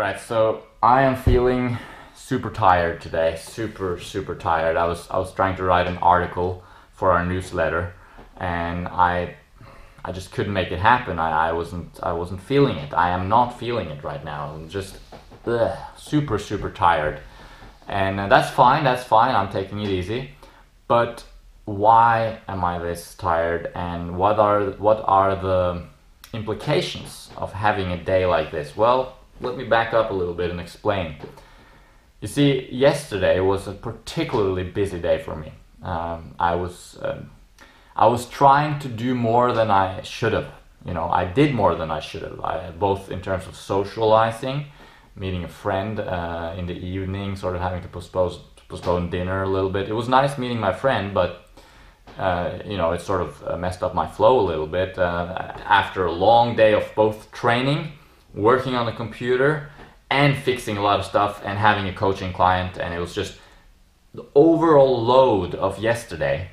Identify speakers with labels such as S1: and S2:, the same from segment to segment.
S1: Alright, so I am feeling super tired today. Super tired. I was trying to write an article for our newsletter and I just couldn't make it happen. I wasn't feeling it. I am not feeling it right now. I'm just super tired. And that's fine, I'm taking it easy. But why am I this tired, and what are the implications of having a day like this? Well, let me back up a little bit and explain. You see, yesterday was a particularly busy day for me. I was trying to do more than I should have. I did more than I should have. Both in terms of socializing, meeting a friend in the evening, sort of having to postpone dinner a little bit. It was nice meeting my friend, but it sort of messed up my flow a little bit. After a long day of both training, working on the computer, and fixing a lot of stuff, and having a coaching client, and it was just the overall load of yesterday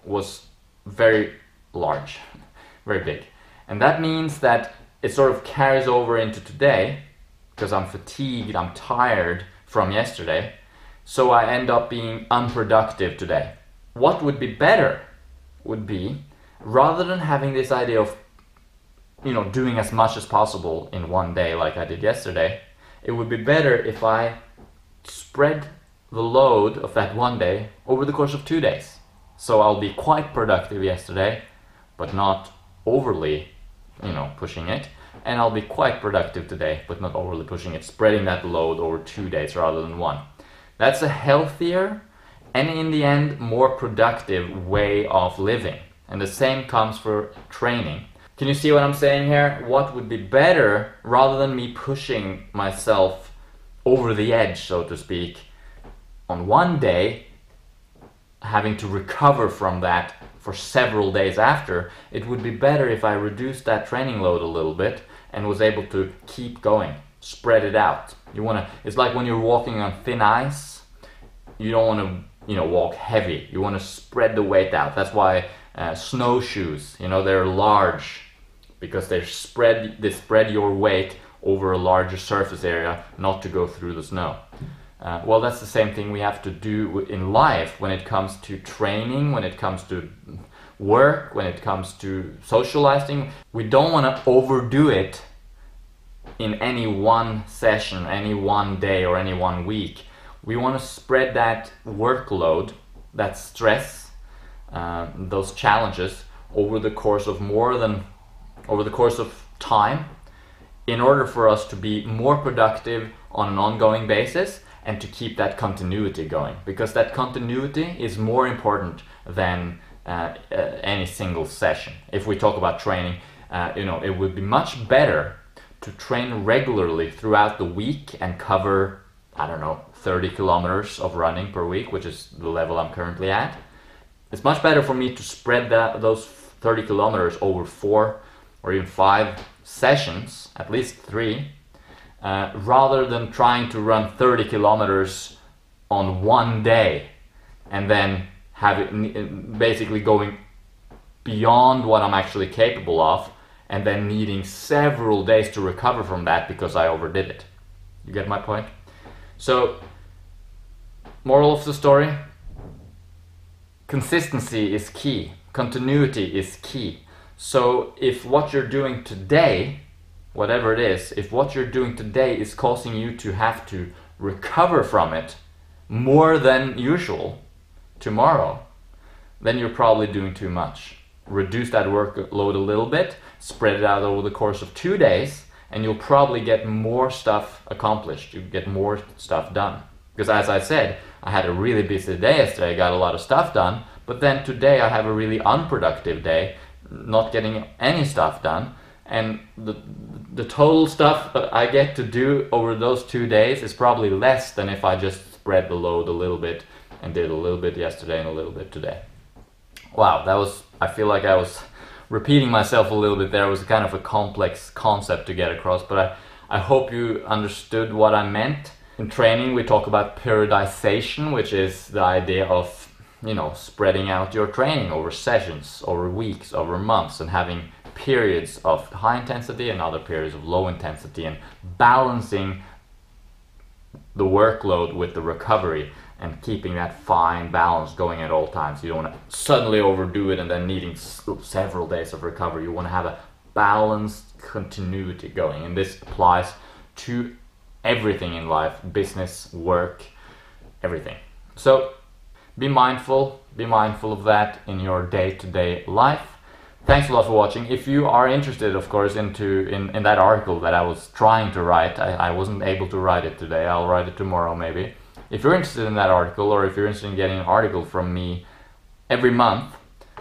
S1: was very large, very big. And that means that it sort of carries over into today, because I'm fatigued, I'm tired from yesterday, so I end up being unproductive today. What would be better would be, rather than having this idea of doing as much as possible in one day like I did yesterday, it would be better if I spread the load of that one day over the course of 2 days. So I'll be quite productive yesterday, but not overly, pushing it. And I'll be quite productive today, but not overly pushing it, spreading that load over 2 days rather than one. That's a healthier and, in the end, more productive way of living. And the same comes for training. Can you see what I'm saying here? What would be better, rather than me pushing myself over the edge, so to speak, on one day, having to recover from that for several days after, it would be better if I reduced that training load a little bit and was able to keep going, spread it out. It's like when you're walking on thin ice, you don't want to, walk heavy. You want to spread the weight out. That's why snowshoes, they're large, because they spread your weight over a larger surface area, not to go through the snow. Well, that's the same thing we have to do in life when it comes to training, when it comes to work, when it comes to socializing. We don't want to overdo it in any one session, any one day, or any one week. We want to spread that workload, that stress, those challenges over the course of time, in order for us to be more productive on an ongoing basis and to keep that continuity going, because that continuity is more important than any single session. If we talk about training, it would be much better to train regularly throughout the week and cover, 30 kilometers of running per week, which is the level I'm currently at. It's much better for me to spread those 30 kilometers over 4 or even 5 sessions, at least 3, rather than trying to run 30 kilometers on one day and then have it basically going beyond what I'm actually capable of, and then needing several days to recover from that because I overdid it. You get my point? So, moral of the story: consistency is key. Continuity is key. So if what you're doing today, whatever it is, if what you're doing today is causing you to have to recover from it more than usual tomorrow, then you're probably doing too much. Reduce that workload a little bit, spread it out over the course of 2 days, and you'll probably get more stuff accomplished. You get more stuff done. Because as I said, I had a really busy day yesterday, I got a lot of stuff done, but then today I have a really unproductive day, not getting any stuff done, and the total stuff I get to do over those 2 days is probably less than if I just spread the load a little bit and did a little bit yesterday and a little bit today. Wow, I feel like I was repeating myself a little bit there. It was kind of a complex concept to get across, but I hope you understood what I meant. In training, we talk about periodization, which is the idea of spreading out your training over sessions, over weeks, over months, and having periods of high intensity and other periods of low intensity, and balancing the workload with the recovery and keeping that fine balance going at all times. You don't want to suddenly overdo it and then needing several days of recovery. You want to have a balanced continuity going, and this applies to everything in life, business, work, everything. So be mindful of that in your day-to-day life. Thanks a lot for watching. If you are interested, of course, in that article that I was trying to write, I wasn't able to write it today. I'll write it tomorrow maybe. If you're interested in that article, or if you're interested in getting an article from me every month,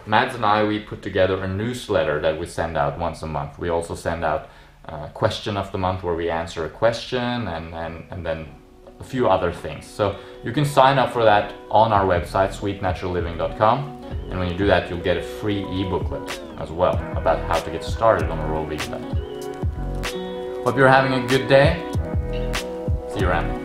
S1: Mads and I, we put together a newsletter that we send out once a month. We also send out a question of the month where we answer a question and then a few other things. So you can sign up for that on our website, sweetnaturalliving.com. And when you do that, you'll get a free e-booklet as well about how to get started on a raw vegan diet. Hope you're having a good day. See you around.